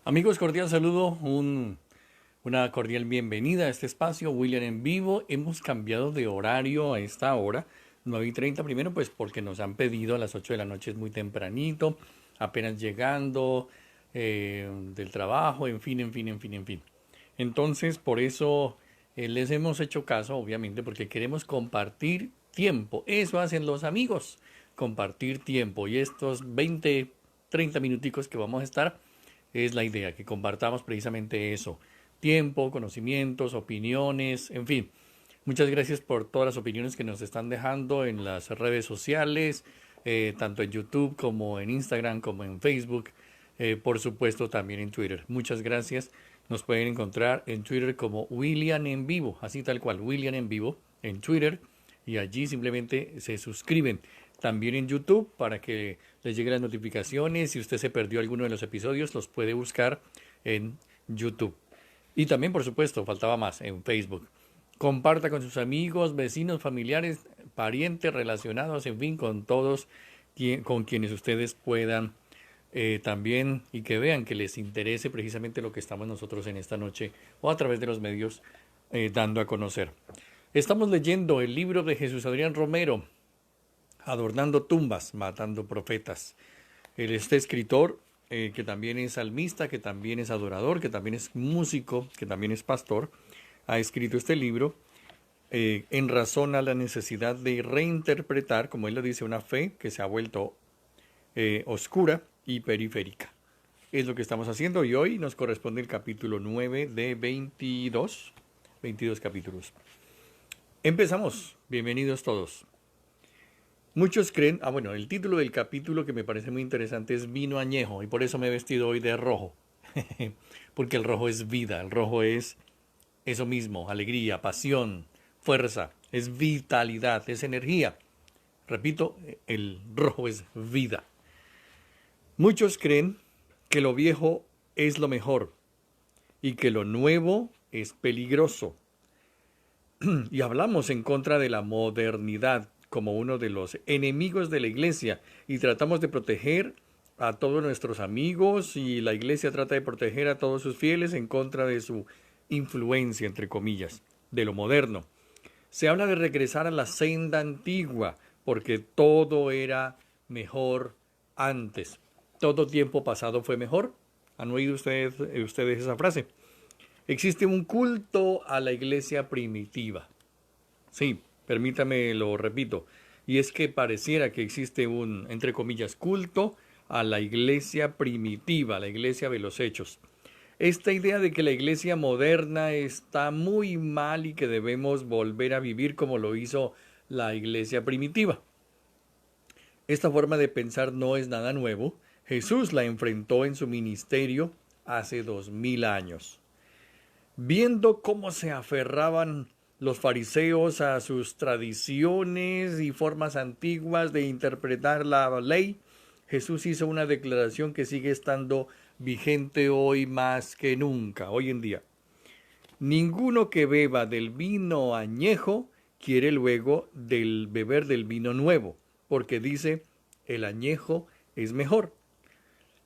Amigos, cordial saludo, una cordial bienvenida a este espacio, William en vivo. Hemos cambiado de horario a esta hora, 9:30 primero, pues porque nos han pedido a las 8 de la noche, es muy tempranito, apenas llegando del trabajo, en fin. Entonces, por eso les hemos hecho caso, obviamente, porque queremos compartir tiempo. Eso hacen los amigos, compartir tiempo. Y estos 20, 30 minuticos que vamos a estar es la idea, que compartamos precisamente eso. Tiempo, conocimientos, opiniones, en fin. Muchas gracias por todas las opiniones que nos están dejando en las redes sociales, tanto en YouTube como en Instagram, como en Facebook, por supuesto también en Twitter. Muchas gracias. Nos pueden encontrar en Twitter como William en vivo, así tal cual, William en vivo en Twitter, y allí simplemente se suscriben. También en YouTube para que les lleguen las notificaciones. Si usted se perdió alguno de los episodios, los puede buscar en YouTube. Y también, por supuesto, faltaba más, en Facebook. Comparta con sus amigos, vecinos, familiares, parientes relacionados, en fin, con todos con quienes ustedes puedan también, y que vean que les interese precisamente lo que estamos nosotros en esta noche o a través de los medios dando a conocer. Estamos leyendo el libro de Jesús Adrián Romero, Adornando tumbas, matando profetas. Este escritor, que también es salmista, que también es adorador, que también es músico, que también es pastor, ha escrito este libro en razón a la necesidad de reinterpretar, como él lo dice, una fe que se ha vuelto oscura y periférica. Es lo que estamos haciendo y hoy nos corresponde el capítulo 9 de 22 capítulos. Empezamos. Bienvenidos todos. Muchos creen, bueno, el título del capítulo que me parece muy interesante es Vino Añejo, y por eso me he vestido hoy de rojo, porque el rojo es vida, el rojo es eso mismo, alegría, pasión, fuerza, es vitalidad, es energía. Repito, el rojo es vida. Muchos creen que lo viejo es lo mejor y que lo nuevo es peligroso. Y hablamos en contra de la modernidad como uno de los enemigos de la iglesia y tratamos de proteger a todos nuestros amigos y la iglesia trata de proteger a todos sus fieles en contra de su influencia, entre comillas, de lo moderno. Se habla de regresar a la senda antigua porque todo era mejor antes. Todo tiempo pasado fue mejor. ¿Han oído ustedes esa frase? Existe un culto a la iglesia primitiva. Sí, permítame lo repito. Y es que pareciera que existe un, entre comillas, culto a la iglesia primitiva, la iglesia de los hechos. Esta idea de que la iglesia moderna está muy mal y que debemos volver a vivir como lo hizo la iglesia primitiva. Esta forma de pensar no es nada nuevo. Jesús la enfrentó en su ministerio hace 2000 años. Viendo cómo se aferraban los fariseos a sus tradiciones y formas antiguas de interpretar la ley, Jesús hizo una declaración que sigue estando vigente hoy más que nunca, hoy en día. Ninguno que beba del vino añejo quiere luego beber del vino nuevo, porque dice, el añejo es mejor.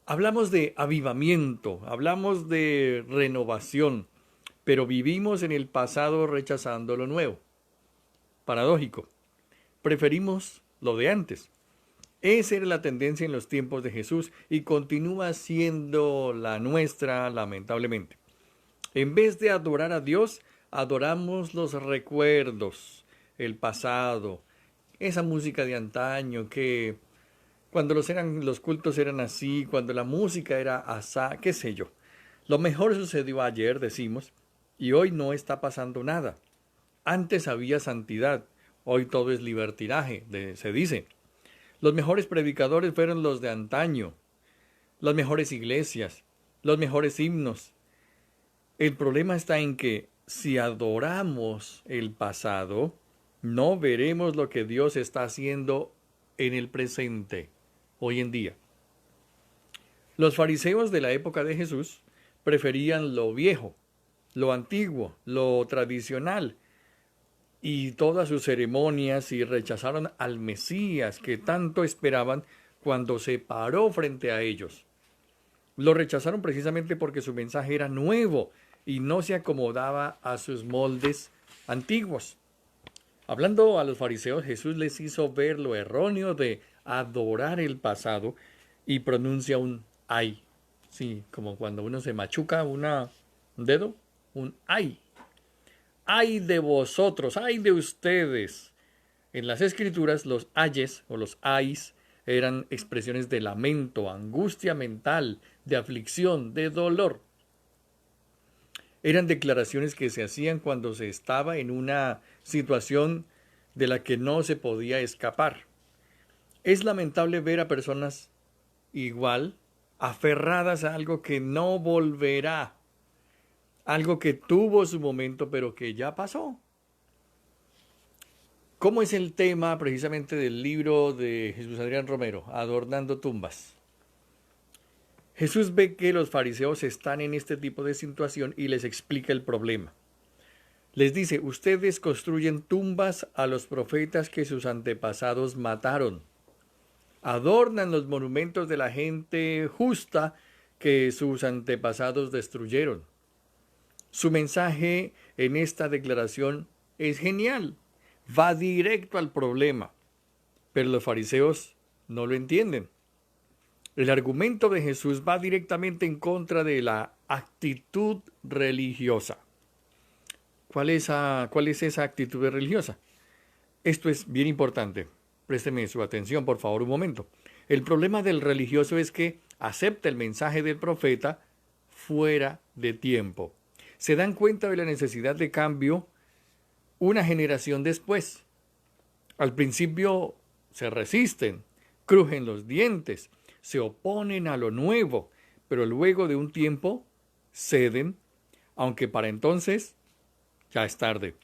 Hablamos de avivamiento, hablamos de renovación, pero vivimos en el pasado rechazando lo nuevo. Paradójico. Preferimos lo de antes. Esa era la tendencia en los tiempos de Jesús y continúa siendo la nuestra, lamentablemente. En vez de adorar a Dios, adoramos los recuerdos, el pasado, esa música de antaño que cuando los cultos eran así, cuando la música era asá, qué sé yo. Lo mejor sucedió ayer, decimos, y hoy no está pasando nada. Antes había santidad, hoy todo es libertinaje, se dice. Los mejores predicadores fueron los de antaño, las mejores iglesias, los mejores himnos. El problema está en que si adoramos el pasado, no veremos lo que Dios está haciendo en el presente, hoy en día. Los fariseos de la época de Jesús preferían lo viejo, lo antiguo, lo tradicional y todas sus ceremonias y rechazaron al Mesías que tanto esperaban cuando se paró frente a ellos. Lo rechazaron precisamente porque su mensaje era nuevo y no se acomodaba a sus moldes antiguos. Hablando a los fariseos, Jesús les hizo ver lo erróneo de adorar el pasado y pronuncia un ay. Sí, como cuando uno se machuca un dedo, un ay. Ay de vosotros, ay de ustedes. En las escrituras los ayes o los ayes eran expresiones de lamento, angustia mental, de aflicción, de dolor. Eran declaraciones que se hacían cuando se estaba en una situación de la que no se podía escapar. Es lamentable ver a personas igual aferradas a algo que no volverá, algo que tuvo su momento pero que ya pasó. ¿Cómo es el tema precisamente del libro de Jesús Adrián Romero, Adornando tumbas? Jesús ve que los fariseos están en este tipo de situación y les explica el problema. Les dice, ustedes construyen tumbas a los profetas que sus antepasados mataron. Adornan los monumentos de la gente justa que sus antepasados destruyeron. Su mensaje en esta declaración es genial. Va directo al problema. Pero los fariseos no lo entienden. El argumento de Jesús va directamente en contra de la actitud religiosa. ¿Cuál es esa actitud religiosa? Esto es bien importante. Présteme su atención, por favor, un momento. El problema del religioso es que acepta el mensaje del profeta fuera de tiempo. Se dan cuenta de la necesidad de cambio una generación después. Al principio se resisten, crujen los dientes, se oponen a lo nuevo, pero luego de un tiempo ceden, aunque para entonces ya es tarde.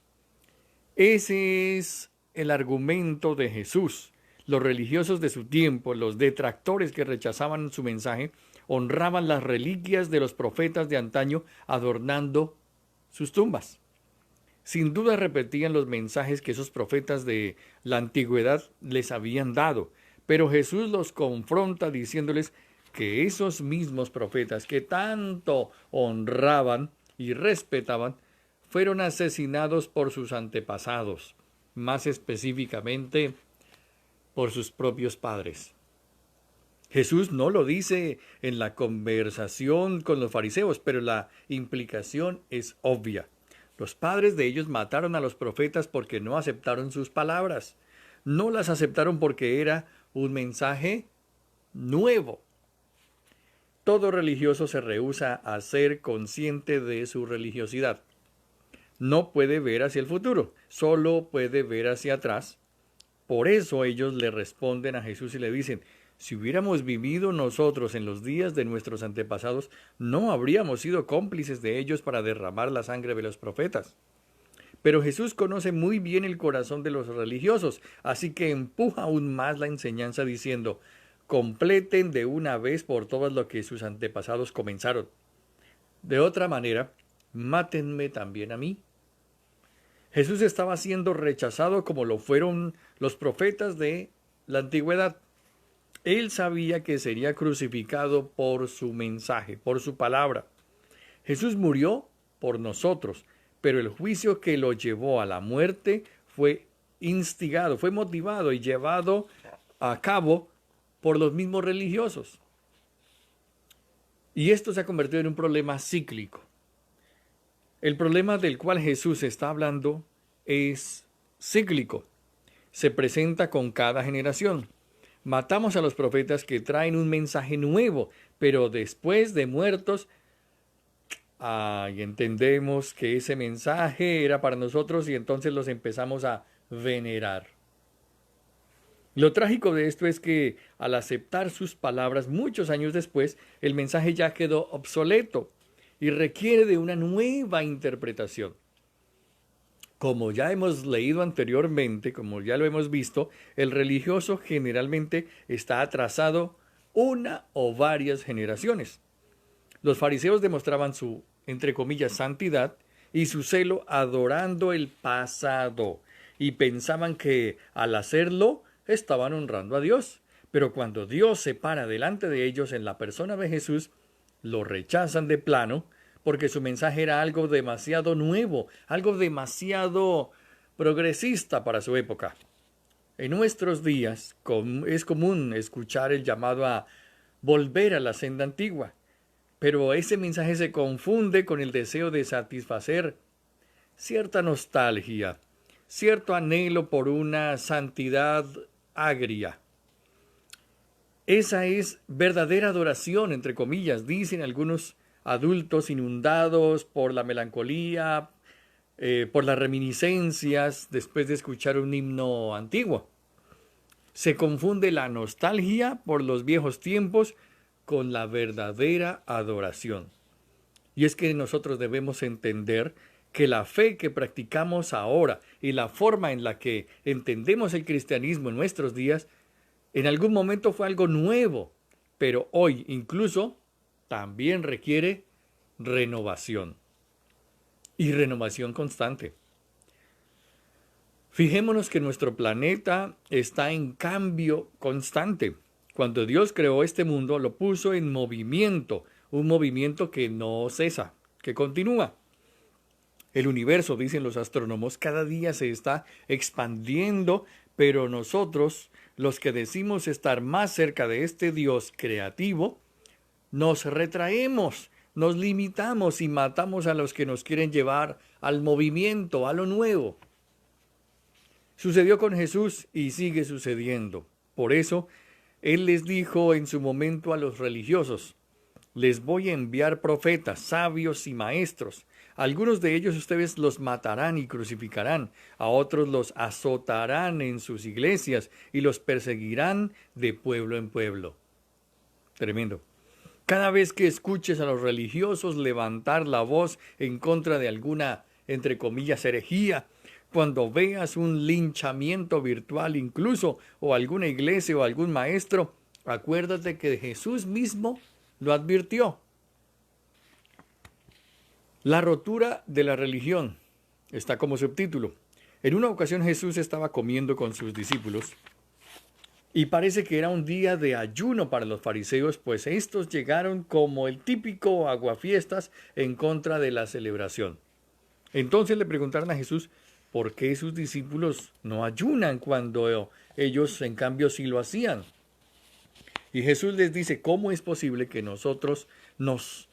Ese es el argumento de Jesús. Los religiosos de su tiempo, los detractores que rechazaban su mensaje, honraban las reliquias de los profetas de antaño adornando sus tumbas. Sin duda repetían los mensajes que esos profetas de la antigüedad les habían dado, pero Jesús los confronta diciéndoles que esos mismos profetas que tanto honraban y respetaban fueron asesinados por sus antepasados, más específicamente por sus propios padres. Jesús no lo dice en la conversación con los fariseos, pero la implicación es obvia. Los padres de ellos mataron a los profetas porque no aceptaron sus palabras. No las aceptaron porque era un mensaje nuevo. Todo religioso se rehúsa a ser consciente de su religiosidad. No puede ver hacia el futuro, solo puede ver hacia atrás. Por eso ellos le responden a Jesús y le dicen, si hubiéramos vivido nosotros en los días de nuestros antepasados, no habríamos sido cómplices de ellos para derramar la sangre de los profetas. Pero Jesús conoce muy bien el corazón de los religiosos, así que empuja aún más la enseñanza diciendo, completen de una vez por todas lo que sus antepasados comenzaron. De otra manera, mátenme también a mí. Jesús estaba siendo rechazado como lo fueron los profetas de la antigüedad. Él sabía que sería crucificado por su mensaje, por su palabra. Jesús murió por nosotros, pero el juicio que lo llevó a la muerte fue instigado, fue motivado y llevado a cabo por los mismos religiosos. Y esto se ha convertido en un problema cíclico. El problema del cual Jesús está hablando es cíclico. Se presenta con cada generación. Matamos a los profetas que traen un mensaje nuevo, pero después de muertos, entendemos que ese mensaje era para nosotros y entonces los empezamos a venerar. Lo trágico de esto es que al aceptar sus palabras muchos años después, el mensaje ya quedó obsoleto y requiere de una nueva interpretación. Como ya hemos leído anteriormente, como ya lo hemos visto, el religioso generalmente está atrasado una o varias generaciones. Los fariseos demostraban su, entre comillas, santidad y su celo adorando el pasado y pensaban que al hacerlo estaban honrando a Dios. Pero cuando Dios se para delante de ellos en la persona de Jesús, lo rechazan de plano porque su mensaje era algo demasiado nuevo, algo demasiado progresista para su época. En nuestros días es común escuchar el llamado a volver a la senda antigua, pero ese mensaje se confunde con el deseo de satisfacer cierta nostalgia, cierto anhelo por una santidad agria. Esa es verdadera adoración, entre comillas, dicen algunos adultos inundados por la melancolía, por las reminiscencias después de escuchar un himno antiguo. Se confunde la nostalgia por los viejos tiempos con la verdadera adoración. Y es que nosotros debemos entender que la fe que practicamos ahora y la forma en la que entendemos el cristianismo en nuestros días, en algún momento fue algo nuevo, pero hoy incluso también requiere renovación y renovación constante. Fijémonos que nuestro planeta está en cambio constante. Cuando Dios creó este mundo, lo puso en movimiento, un movimiento que no cesa, que continúa. El universo, dicen los astrónomos, cada día se está expandiendo, pero nosotros, los que decimos estar más cerca de este Dios creativo, nos retraemos, nos limitamos y matamos a los que nos quieren llevar al movimiento, a lo nuevo. Sucedió con Jesús y sigue sucediendo. Por eso, Él les dijo en su momento a los religiosos: les voy a enviar profetas, sabios y maestros. Algunos de ellos ustedes los matarán y crucificarán, a otros los azotarán en sus iglesias y los perseguirán de pueblo en pueblo. Tremendo. Cada vez que escuches a los religiosos levantar la voz en contra de alguna, entre comillas, herejía, cuando veas un linchamiento virtual incluso, o alguna iglesia o algún maestro, acuérdate que Jesús mismo lo advirtió. La rotura de la religión está como subtítulo. En una ocasión Jesús estaba comiendo con sus discípulos y parece que era un día de ayuno para los fariseos, pues estos llegaron como el típico aguafiestas en contra de la celebración. Entonces le preguntaron a Jesús por qué sus discípulos no ayunan cuando ellos en cambio sí lo hacían. Y Jesús les dice: ¿cómo es posible que nosotros los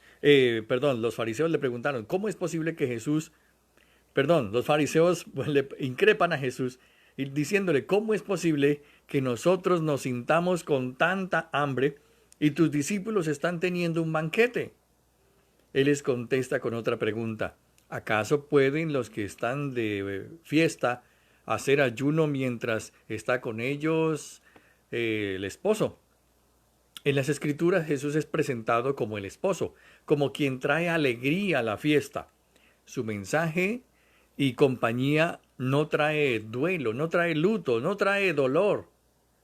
fariseos le preguntaron, ¿cómo es posible que los fariseos le increpan a Jesús y diciéndole, ¿cómo es posible que nosotros nos sintamos con tanta hambre y tus discípulos están teniendo un banquete? Él les contesta con otra pregunta: ¿acaso pueden los que están de fiesta hacer ayuno mientras está con ellos el esposo? En las Escrituras Jesús es presentado como el esposo, como quien trae alegría a la fiesta. Su mensaje y compañía no trae duelo, no trae luto, no trae dolor,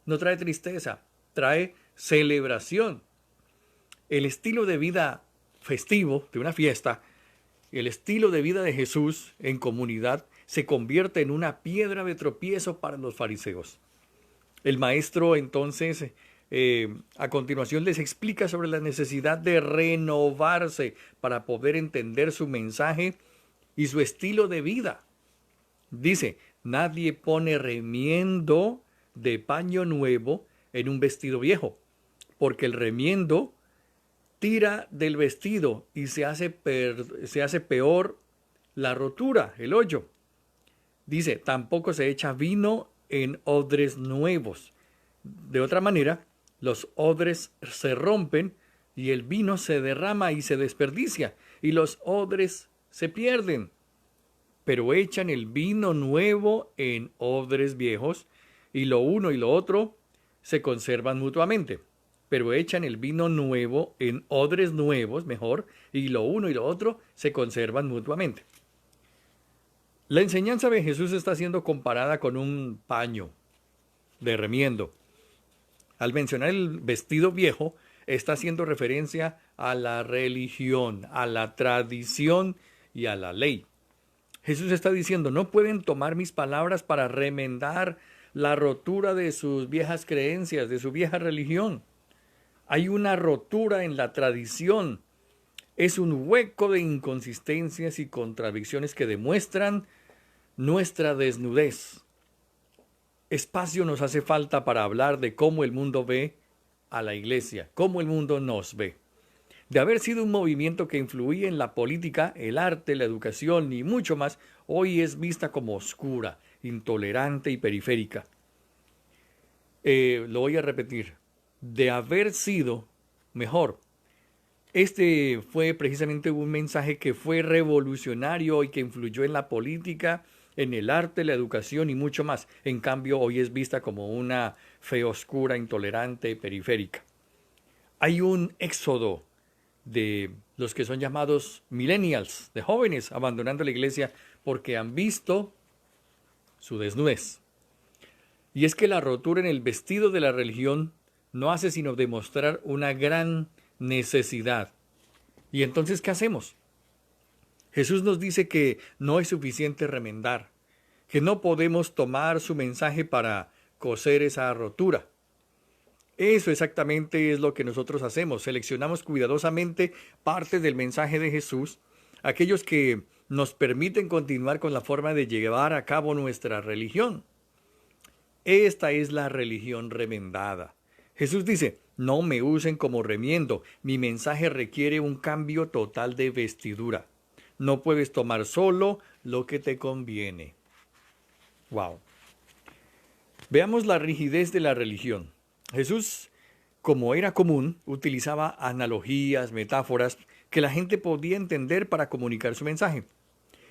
no trae tristeza, trae celebración. El estilo de vida festivo de una fiesta, el estilo de vida de Jesús en comunidad, se convierte en una piedra de tropiezo para los fariseos. El maestro entonces a continuación les explica sobre la necesidad de renovarse para poder entender su mensaje y su estilo de vida. Dice: nadie pone remiendo de paño nuevo en un vestido viejo, porque el remiendo tira del vestido y se hace peor la rotura, el hoyo. Dice: tampoco se echa vino en odres nuevos. De otra manera, los odres se rompen y el vino se derrama y se desperdicia, y los odres se pierden. Pero echan el vino nuevo en odres viejos, y lo uno y lo otro se conservan mutuamente. Pero echan el vino nuevo en odres nuevos, mejor, y lo uno y lo otro se conservan mutuamente. La enseñanza de Jesús está siendo comparada con un paño de remiendo. Al mencionar el vestido viejo, está haciendo referencia a la religión, a la tradición y a la ley. Jesús está diciendo: no pueden tomar mis palabras para remendar la rotura de sus viejas creencias, de su vieja religión. Hay una rotura en la tradición, Es un hueco de inconsistencias y contradicciones que demuestran nuestra desnudez. Espacio nos hace falta para hablar de cómo el mundo ve a la iglesia, cómo el mundo nos ve. De haber sido un movimiento que influía en la política, el arte, la educación y mucho más, hoy es vista como oscura, intolerante y periférica. Lo voy a repetir. De haber sido mejor. Este fue precisamente un mensaje que fue revolucionario y que influyó en la política, en el arte, la educación y mucho más. En cambio, hoy es vista como una fe oscura, intolerante, periférica. Hay un éxodo de los que son llamados millennials, de jóvenes abandonando la iglesia porque han visto su desnudez. Y es que la rotura en el vestido de la religión no hace sino demostrar una gran necesidad. ¿Y entonces qué hacemos? Jesús nos dice que no es suficiente remendar, que no podemos tomar su mensaje para coser esa rotura. Eso exactamente es lo que nosotros hacemos. Seleccionamos cuidadosamente parte del mensaje de Jesús, aquellos que nos permiten continuar con la forma de llevar a cabo nuestra religión. Esta es la religión remendada. Jesús dice, no me usen como remiendo, mi mensaje requiere un cambio total de vestidura. No puedes tomar solo lo que te conviene. Wow. Veamos la rigidez de la religión. Jesús, como era común, utilizaba analogías, metáforas que la gente podía entender para comunicar su mensaje.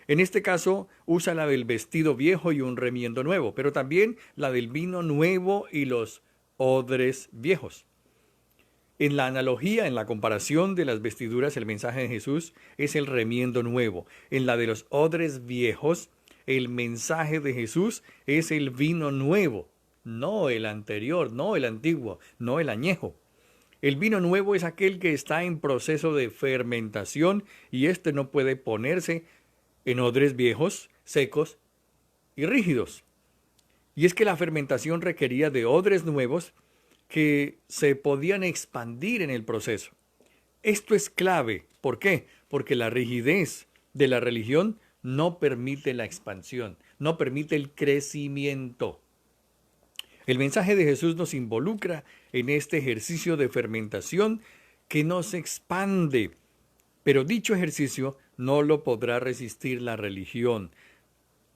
En este caso, usa la del vestido viejo y un remiendo nuevo, pero también la del vino nuevo y los odres viejos. En la analogía, en la comparación de las vestiduras, el mensaje de Jesús es el remiendo nuevo. En la de los odres viejos, el mensaje de Jesús es el vino nuevo, no el anterior, no el antiguo, no el añejo. El vino nuevo es aquel que está en proceso de fermentación y este no puede ponerse en odres viejos, secos y rígidos. Y es que la fermentación requería de odres nuevos que se podían expandir en el proceso. Esto es clave. ¿Por qué? Porque la rigidez de la religión no permite la expansión, no permite el crecimiento. El mensaje de Jesús nos involucra en este ejercicio de fermentación que nos expande. Pero dicho ejercicio no lo podrá resistir la religión.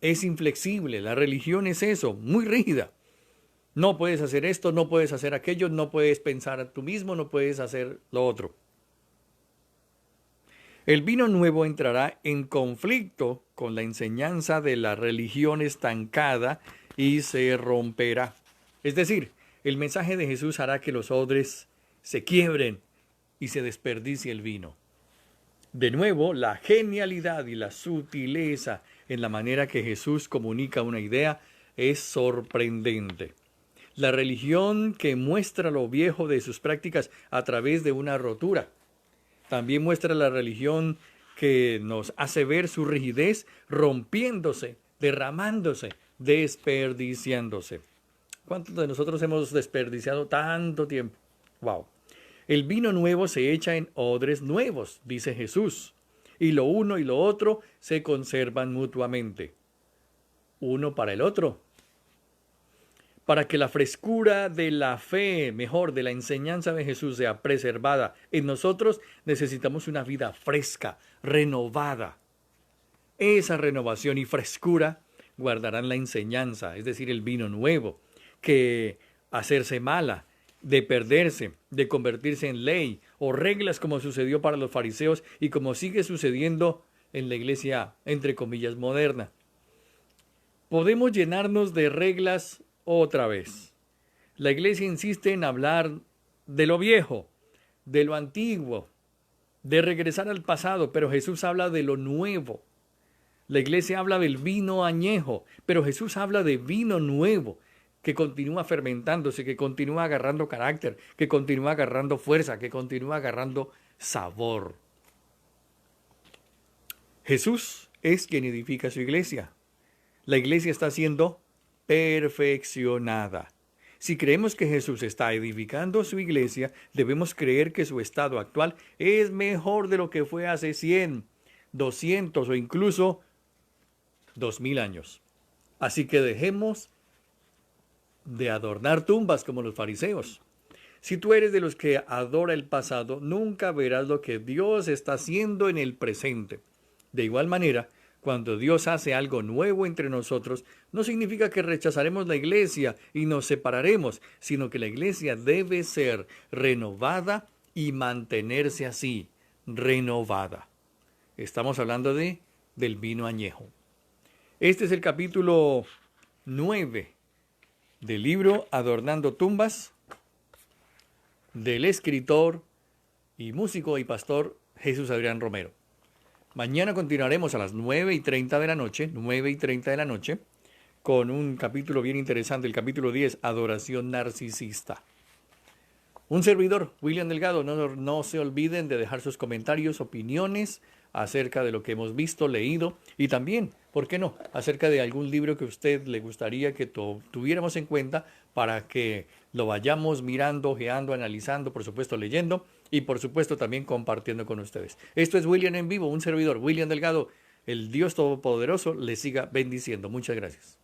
Es inflexible, la religión es eso, muy rígida. No puedes hacer esto, no puedes hacer aquello, no puedes pensar tú mismo, no puedes hacer lo otro. El vino nuevo entrará en conflicto con la enseñanza de la religión estancada y se romperá. Es decir, el mensaje de Jesús hará que los odres se quiebren y se desperdicie el vino. De nuevo, la genialidad y la sutileza en la manera que Jesús comunica una idea es sorprendente. La religión que muestra lo viejo de sus prácticas a través de una rotura. También muestra la religión que nos hace ver su rigidez rompiéndose, derramándose, desperdiciándose. ¿Cuántos de nosotros hemos desperdiciado tanto tiempo? ¡Wow! El vino nuevo se echa en odres nuevos, dice Jesús, y lo uno y lo otro se conservan mutuamente. Uno para el otro. Para que la frescura de la fe, mejor, de la enseñanza de Jesús sea preservada en nosotros, necesitamos una vida fresca, renovada. Esa renovación y frescura guardarán la enseñanza, es decir, el vino nuevo, que hacerse mala, de perderse, de convertirse en ley o reglas como sucedió para los fariseos y como sigue sucediendo en la iglesia, entre comillas, moderna. Podemos llenarnos de reglas otra vez. La iglesia insiste en hablar de lo viejo, de lo antiguo, de regresar al pasado, pero Jesús habla de lo nuevo. La iglesia habla del vino añejo, pero Jesús habla de vino nuevo, que continúa fermentándose, que continúa agarrando carácter, que continúa agarrando fuerza, que continúa agarrando sabor. Jesús es quien edifica su iglesia. La iglesia está siendo perfeccionada. Si creemos que Jesús está edificando su iglesia, debemos creer que su estado actual es mejor de lo que fue hace 100, 200 o incluso 2000 años. Así que dejemos de adornar tumbas como los fariseos. Si tú eres de los que adora el pasado, nunca verás lo que Dios está haciendo en el presente. De igual manera, cuando Dios hace algo nuevo entre nosotros, no significa que rechazaremos la iglesia y nos separaremos, sino que la iglesia debe ser renovada y mantenerse así, renovada. Estamos hablando del vino añejo. Este es el capítulo 9 del libro Adornando Tumbas, del escritor y músico y pastor Jesús Adrián Romero. Mañana continuaremos a las 9:30 de la noche, 9:30 de la noche, con un capítulo bien interesante, el capítulo 10, Adoración Narcisista. Un servidor, William Delgado. No se olviden de dejar sus comentarios, opiniones acerca de lo que hemos visto, leído y también, ¿por qué no?, acerca de algún libro que a usted le gustaría que tuviéramos en cuenta para que lo vayamos mirando, ojeando, analizando, por supuesto leyendo y por supuesto también compartiendo con ustedes. Esto es William en Vivo, un servidor, William Delgado. El Dios Todopoderoso le siga bendiciendo. Muchas gracias.